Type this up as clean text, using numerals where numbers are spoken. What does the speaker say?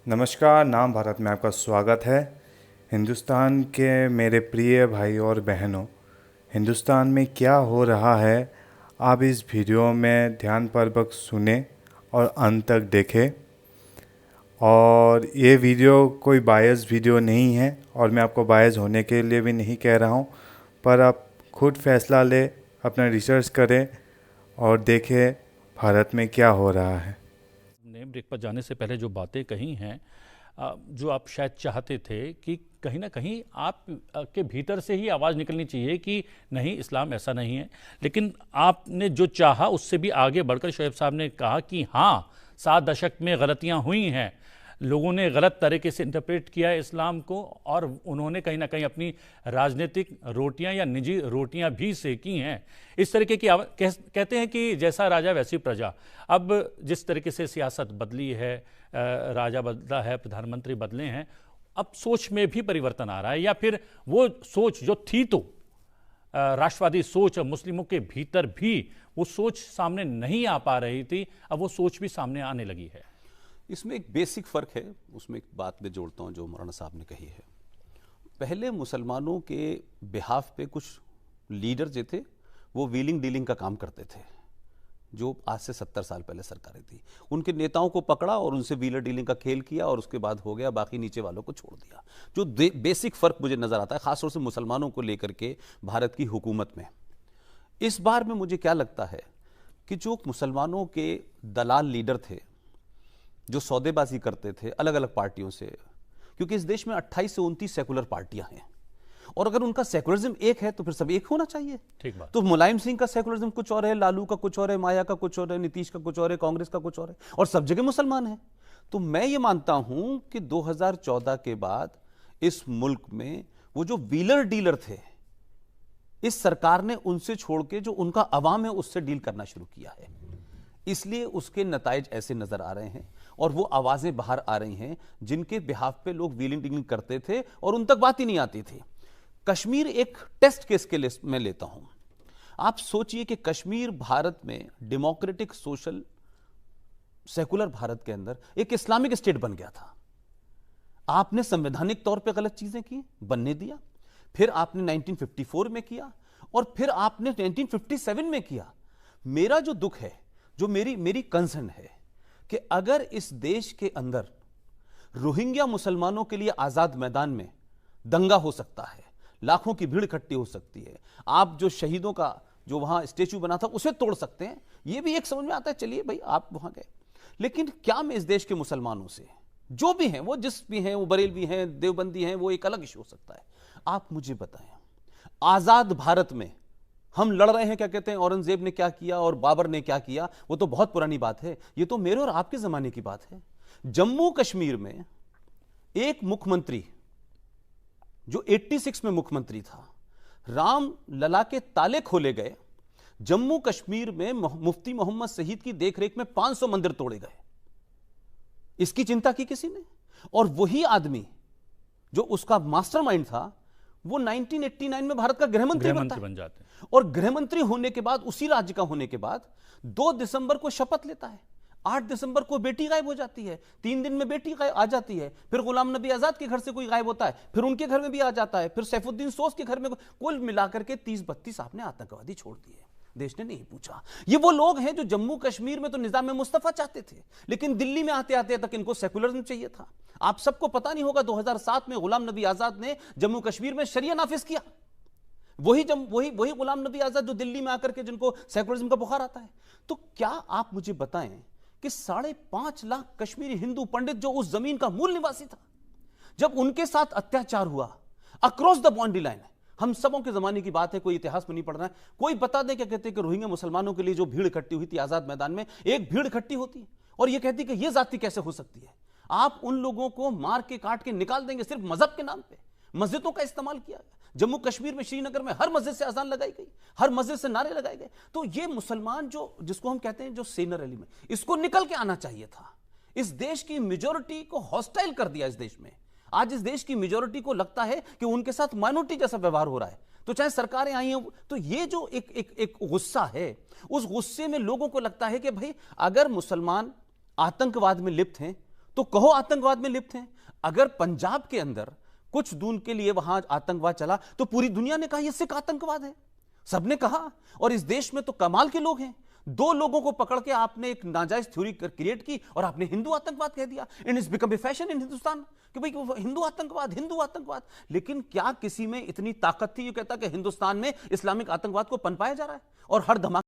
नमस्कार, नाम भारत में आपका स्वागत है। हिंदुस्तान के मेरे प्रिय भाई और बहनों, हिंदुस्तान में क्या हो रहा है आप इस वीडियो में ध्यानपूर्वक सुने और अंत तक देखें। और ये वीडियो कोई बायस वीडियो नहीं है और मैं आपको बायस होने के लिए भी नहीं कह रहा हूँ, पर आप खुद फैसला लें, अपना रिसर्च करें और देखें भारत में क्या हो रहा है। ने ब्रेक पर जाने से पहले जो बातें कही हैं, जो आप शायद चाहते थे कि कहीं ना कहीं आप के भीतर से ही आवाज़ निकलनी चाहिए कि नहीं, इस्लाम ऐसा नहीं है, लेकिन आपने जो चाहा उससे भी आगे बढ़कर शोएब साहब ने कहा कि हाँ, 7 दशक में गलतियां हुई हैं, लोगों ने गलत तरीके से इंटरप्रेट किया है इस्लाम को, और उन्होंने कहीं ना कहीं अपनी राजनीतिक रोटियां या निजी रोटियां भी सेकी हैं। इस तरीके की कहते हैं कि जैसा राजा वैसी प्रजा। अब जिस तरीके से सियासत बदली है, राजा बदला है, प्रधानमंत्री बदले हैं, अब सोच में भी परिवर्तन आ रहा है, या फिर वो सोच जो थी तो राष्ट्रवादी सोच, मुस्लिमों के भीतर भी वो सोच सामने नहीं आ पा रही थी, अब वो सोच भी सामने आने लगी है। इसमें एक बेसिक फ़र्क है, उसमें एक बात मैं जोड़ता हूँ जो मौलाना साहब ने कही है। पहले मुसलमानों के बिहाफ पे कुछ लीडर जो थे वो व्हीलिंग डीलिंग का काम करते थे, जो आज से 70 साल पहले सरकारें थी। उनके नेताओं को पकड़ा और उनसे व्हीलर डीलिंग का खेल किया और उसके बाद हो गया, बाकी नीचे वालों को छोड़ दिया। जो बेसिक फ़र्क मुझे नज़र आता है ख़ासतौर से मुसलमानों को लेकर के भारत की हुकूमत में, इस बार में मुझे क्या लगता है कि जो मुसलमानों के दलाल लीडर थे जो सौदेबाजी करते थे अलग अलग पार्टियों से, क्योंकि इस देश में 28 से 29 सेकुलर पार्टियां हैं, और अगर उनका सेकुलरिज्म एक है तो फिर सब एक होना चाहिए। ठीक बात। तो मुलायम सिंह का सेकुलरिज्म कुछ और है, लालू का कुछ और है, माया का कुछ और है, नीतीश का कुछ और है, कांग्रेस का कुछ और है, और सब जगह मुसलमान हैं। तो मैं ये मानता हूं कि 2014 के बाद इस मुल्क में वो जो व्हीलर डीलर थे, इस सरकार ने उनसे छोड़ के जो उनका अवाम है उससे डील करना शुरू किया है, इसलिए उसके नताइज ऐसे नजर आ रहे हैं और वो आवाजें बाहर आ रही हैं जिनके बिहाफ पे लोग व्हीलिंग डीलिंग करते थे और उन तक बात ही नहीं आती थी। कश्मीर एक टेस्ट केस के लिए मैं लेता हूं। आप सोचिए कि कश्मीर भारत में डेमोक्रेटिक सोशल सेकुलर भारत के अंदर एक इस्लामिक स्टेट बन गया था। आपने संवैधानिक तौर पे गलत चीजें की, बनने दिया, फिर आपने 1954 में किया और फिर आपने 1957 में किया। मेरा जो दुख है, जो मेरी कंसर्न है कि अगर इस देश के अंदर रोहिंग्या मुसलमानों के लिए आजाद मैदान में दंगा हो सकता है, लाखों की भीड़ इकट्ठी हो सकती है, आप जो शहीदों का जो वहां स्टेच्यू बना था उसे तोड़ सकते हैं, यह भी एक समझ में आता है, चलिए भाई आप वहां गए, लेकिन क्या मैं इस देश के मुसलमानों से, जो भी हैं, वो जिस भी हैं, वो बरेलवी हैं, देवबंदी हैं, वो एक अलग इशू हो सकता है, आप मुझे बताएं, आजाद भारत में हम लड़ रहे हैं, क्या कहते हैं, औरंगजेब ने क्या किया और बाबर ने क्या किया, वो तो बहुत पुरानी बात है, ये तो मेरे और आपके जमाने की बात है। जम्मू कश्मीर में एक मुख्यमंत्री जो 86 में मुख्यमंत्री था, राम लला के ताले खोले गए, जम्मू कश्मीर में मुफ्ती मोहम्मद शहीद की देखरेख में 500 मंदिर तोड़े गए, इसकी चिंता की किसी ने? और वही आदमी जो उसका मास्टरमाइंड था वो 1989 में भारत का गृहमंत्री बन जाते हैं, और गृहमंत्री होने के बाद, उसी राज्य का होने के बाद 2 दिसंबर को शपथ लेता है, 8 दिसंबर को बेटी गायब हो जाती है, 3 दिन में बेटी गायब आ जाती है, फिर गुलाम नबी आजाद के घर से कोई गायब होता है, फिर उनके घर में भी आ जाता है, फिर सैफुद्दीन सोज के घर में, कुल मिलाकर के 30-32 आपने आतंकवादी छोड़ दिए, देश ने नहीं पूछा। ये वो लोग हैं जो जम्मू कश्मीर में तो निजाम मुस्तफा चाहते थे, लेकिन दिल्ली में आते आते तक इनको सेकुलरिज्म चाहिए था। आप सबको पता नहीं होगा 2007 में गुलाम नबी आजाद ने जम्मू कश्मीर में शरिया नाफिज किया, वही गुलाम नबी आजाद जो दिल्ली में आकर के जिनको सेकुलरिज्म का बुखार आता है। तो क्या आप मुझे बताएं कि 5.5 लाख कश्मीरी हिंदू पंडित जो उस जमीन का मूल निवासी था, जब उनके साथ अत्याचार हुआ अक्रॉस द बाउंड्री लाइन, हम सबों के जमाने की बात है, कोई इतिहास में नहीं पढ़ रहा है, कोई बता दे क्या कहते हैं कि रोहिंग्या मुसलमानों के लिए जो भीड़ इकट्ठी हुई थी आजाद मैदान में, एक भीड़ इकट्ठी होती है और यह कहती है कि यह जाति कैसे हो सकती है। आप उन लोगों को मार के काट के निकाल देंगे सिर्फ मजहब के नाम पे। मस्जिदों का इस्तेमाल किया गया, जम्मू कश्मीर में श्रीनगर में हर मस्जिद से अजान लगाई गई, हर मस्जिद से नारे लगाए गए। तो ये मुसलमान जो जिसको हम कहते हैं जो सेनर अली में, इसको निकल के आना चाहिए था। इस देश की मेजोरिटी को हॉस्टाइल कर दिया। इस देश में आज इस देश की मेजोरिटी को लगता है कि उनके साथ माइनॉरिटी जैसा व्यवहार हो रहा है, तो चाहे सरकारें आई हैं, तो ये जो एक गुस्सा है, उस गुस्से में लोगों को लगता है कि भाई अगर मुसलमान आतंकवाद में लिप्त हैं तो कहो आतंकवाद में लिप्त हैं। अगर पंजाब के अंदर कुछ दून के लिए वहां आतंकवाद चला तो पूरी दुनिया ने कहा यह सिख आतंकवाद है, सबने कहा। और इस देश में तो कमाल के लोग हैं, दो लोगों को पकड़ के आपने एक नाजायज थ्योरी क्रिएट की और आपने हिंदू आतंकवाद कह दिया। It is become a fashion इन हिंदुस्तान कि भाई हिंदू आतंकवाद, हिंदू आतंकवाद। लेकिन क्या किसी में इतनी ताकत थी ये कहता कि हिंदुस्तान में इस्लामिक आतंकवाद को पनपाया जा रहा है और हर धमाके